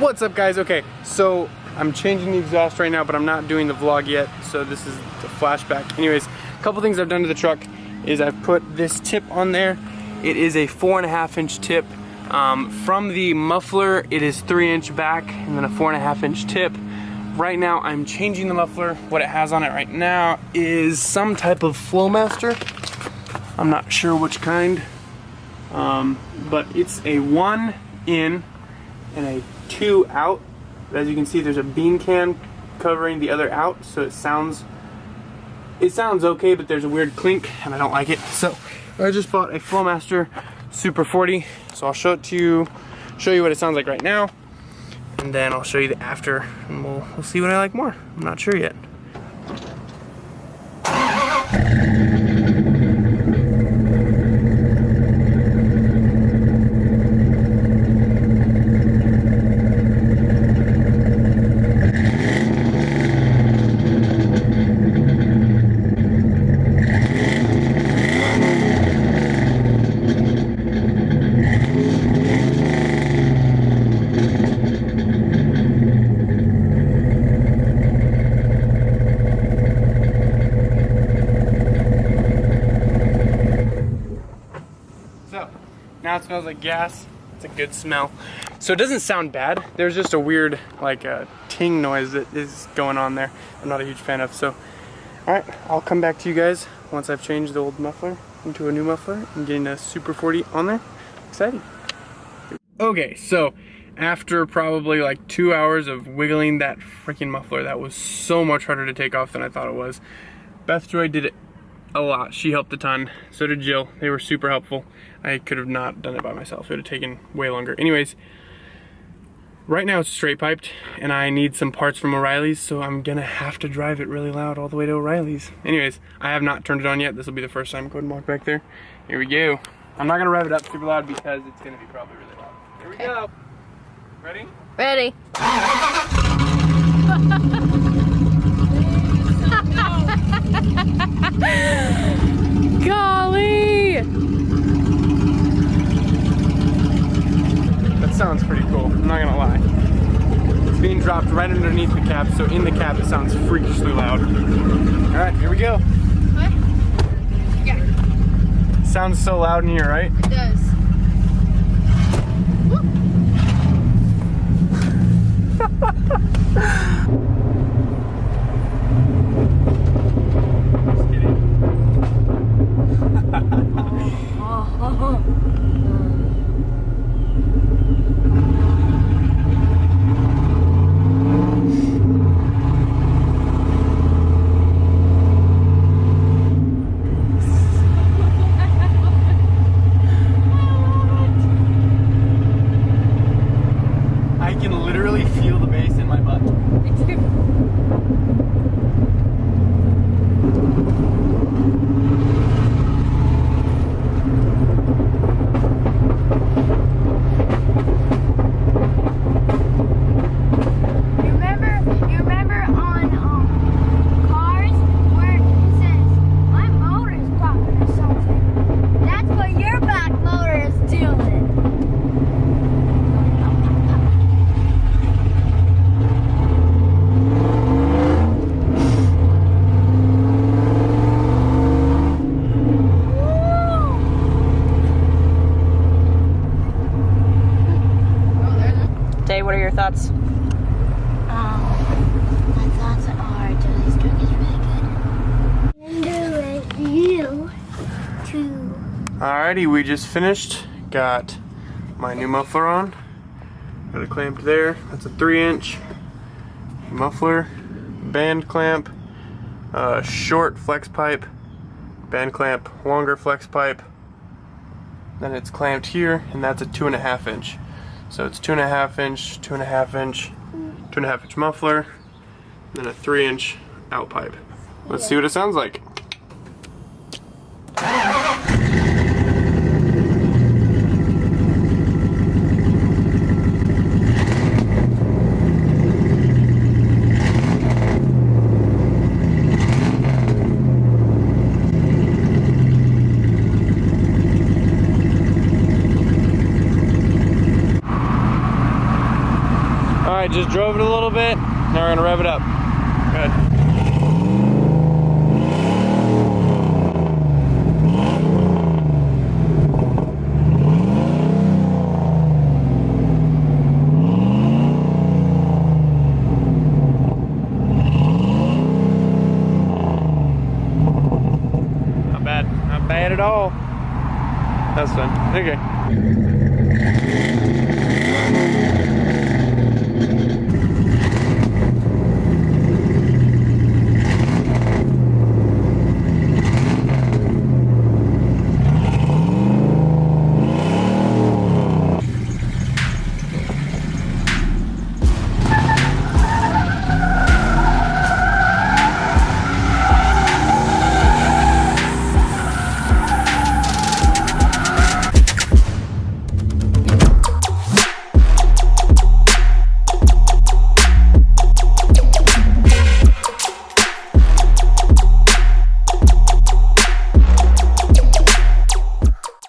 What's up, guys? Okay, so I'm changing the exhaust right now, but I'm not doing the vlog yet, so this is the flashback. Anyways, a couple things I've done to the truck is I've put this tip on there. It is a 4.5-inch tip. From the muffler, it is 3-inch back and then a 4.5-inch tip. Right now, I'm changing the muffler. What it has on it right now is some type of Flowmaster. I'm not sure which kind, but it's a 1 in and a 2 out. But as you can see, there's a bean can covering the other out, so it sounds okay, but there's a weird clink and I don't like it. So I just bought a Flowmaster Super 40, so I'll show it to you, show you what it sounds like right now, and then I'll show you the after, and we'll see what I like more. I'm not sure yet. Now it smells like gas. It's a good smell. So it doesn't sound bad. There's just a weird like ting noise that is going on there. I'm not a huge fan of. So, all right, I'll come back to you guys once I've changed the old muffler into a new muffler and getting a Super 40 on there. Exciting. Okay, so after probably like 2 hours of wiggling that freaking muffler, that was so much harder to take off than I thought it was. Beth Joy did it a lot. She helped a ton. So did Jill. They were super helpful. I could have not done it by myself. It would have taken way longer. Anyways, right now it's straight piped and I need some parts from O'Reilly's, so I'm gonna have to drive it really loud all the way to O'Reilly's. Anyways, I have not turned it on yet. This will be the first time. Go ahead and walk back there. Here we go. I'm not gonna rev it up super loud because it's gonna be probably really loud. Here we go. Ready? Ready. Golly! That sounds pretty cool, I'm not gonna lie. It's being dropped right underneath the cab, so in the cab it sounds freakishly loud. Alright, here we go. What? Yeah. Sounds so loud in here, right? It does. Just kidding. I can literally feel the bass in my butt. You remember on cars where it says my motor's popping or something? That's what your back motor is doing. Tay, what are your thoughts? My thoughts are Josie's truck is really good. And you too. Alrighty, we just finished. Got my new muffler on. Got it clamped there. That's a 3-inch muffler. Band clamp. Short flex pipe. Band clamp, longer flex pipe. Then it's clamped here, and that's a 2.5-inch. So it's 2.5-inch, 2.5-inch, 2.5-inch muffler, then a 3-inch out pipe. Let's see what it sounds like. All right, just drove it a little bit. Now we're gonna rev it up. Good. Not bad at all. That's fun. Okay.